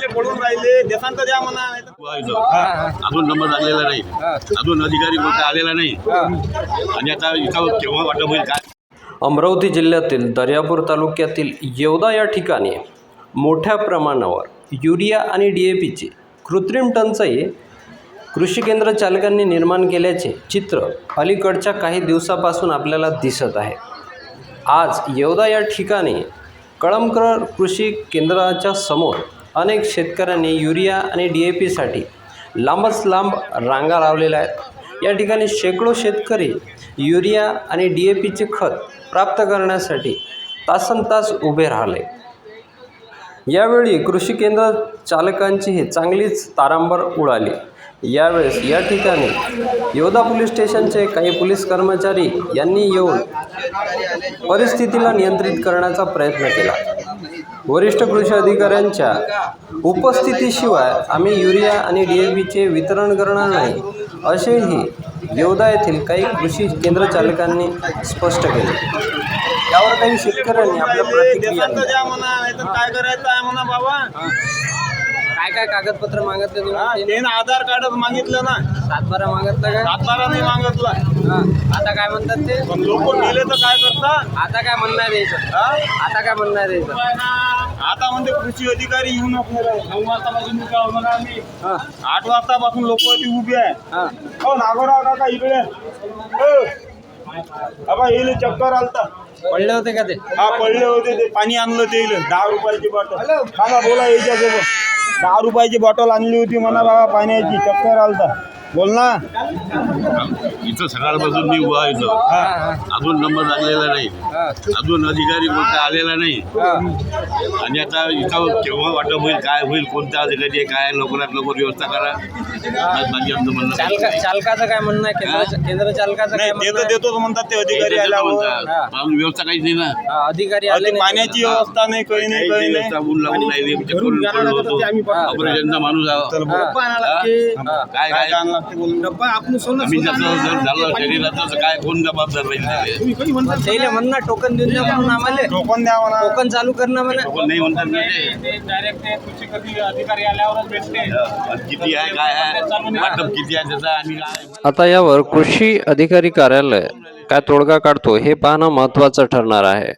आपले पडून राहिले देशांत द्या म्हणा. अजून नंबर लागलेला नाही, अजून अधिकारी कोणता आलेला नाही. आणि आता इथं केव्हा वाटप होईल काय. अमरावती जिल्ह्यातील दर्यापूर तालुक्यातील येवदा या ठिकाणी मोठ्या प्रमाणावर युरिया आणि DAPची कृत्रिम टंचाई कृषी केंद्र चालकांनी निर्माण केल्याचे चित्र अलीकडच्या काही दिवसापासून आपल्याला दिसत आहे. आज येवदा या ठिकाणी कळमकर कृषी केंद्राच्या समोर अनेक शेतकऱ्यांनी युरिया आणि DAPसाठी लांबच लांब रांगा लावलेल्या आहेत. या ठिकाणी शेकडो शेतकरी युरिया आणि DAPचे खत प्राप्त करण्यासाठी तासनतास उभे राहिले. यावेळी कृषी केंद्र चालकांची ही चांगलीच तारांबळ उडाली. यावेळेस या ठिकाणी येवदा पोलीस स्टेशनचे काही पोलीस कर्मचारी यांनी येऊन परिस्थितीला नियंत्रित करण्याचा प्रयत्न केला. वरिष्ठ कृषी अधिकाऱ्यांच्या उपस्थितीशिवाय आम्ही युरिया आणि DAPचे वितरण करणार नाही, असेही येवदा येथील काही कृषी केंद्र चालकांनी स्पष्ट केले. यावर काही शेतकऱ्यांनी आपल्या प्रतिक्रिया देशांत द्या म्हणा, नाही तर काय करायचं आहे म्हणा बाबा. काय काय कागदपत्र मागितले तुम्ही? ते आधार कार्डच मागितलं ना, 7/12 मागितलं काय? 7/12 नाही मागितला. आता काय म्हणतात ते? पण लोक गेले तर काय करतात. आता काय म्हणणं आहे द्यायचं? आता काय म्हणणं आहे द्यायचं? आता म्हणते कृषी अधिकारी येऊन आपल्याला 9 वाजतापासून उभ्या होणार आम्ही. 8 वाजतापासून लोक उभे आहे. हो नागोराव काका इकडे. बाबा येईल चक्कर आलता. पडले होते का ते? हा पडले होते. ते पाणी आणलं ते 10 रुपयाची बॉटल. सांगा बोला याच्यासोबत. 10 रुपयाची बॉटल आणली होती म्हणा बाबा पाण्याची. चक्कर आलता. बोल ना. इथं सकाळपासून मी उभा इथं, अजून नंबर लागलेला नाही, अजून अधिकारी कोणता आलेला नाही. आणि आता इथं केव्हा वाटप होईल काय होईल, कोणता अधिकारी आहे काय, लवकरात लवकर व्यवस्था करा. बाकी आमचं म्हणणं चालकाचं काय म्हणणं आहे? केंद्र चालकाचं काय म्हणणं आहे? देतो म्हणतात ते अधिकारी आल्यावर. अजून व्यवस्था काहीच नाही ना. अधिकारी आले नाही. पाण्याची व्यवस्था नाही, काही नाही, काही नाही. ऊन लागून नाही, ऑपरेशनचा माणूस काय काय आम्ही जसं झालं शरीराचं काय कोण जबाबदार राहील. त्याला म्हणणं टोकन देऊन द्या म्हणून आम्हाला. टोकन द्या म्हणा. टोकन चालू करणं म्हणा. कोण नाही म्हणतात ना ते. डायरेक्ट अधिकारी आल्यावरच भेटते. किती आहे काय आहे वाटप किती आहे त्याचा आणि काय. आता यावर कृषी अधिकारी कार्यालय काय तोडगा काढतो हे पाहणं महत्त्वाचं ठरणार आहे.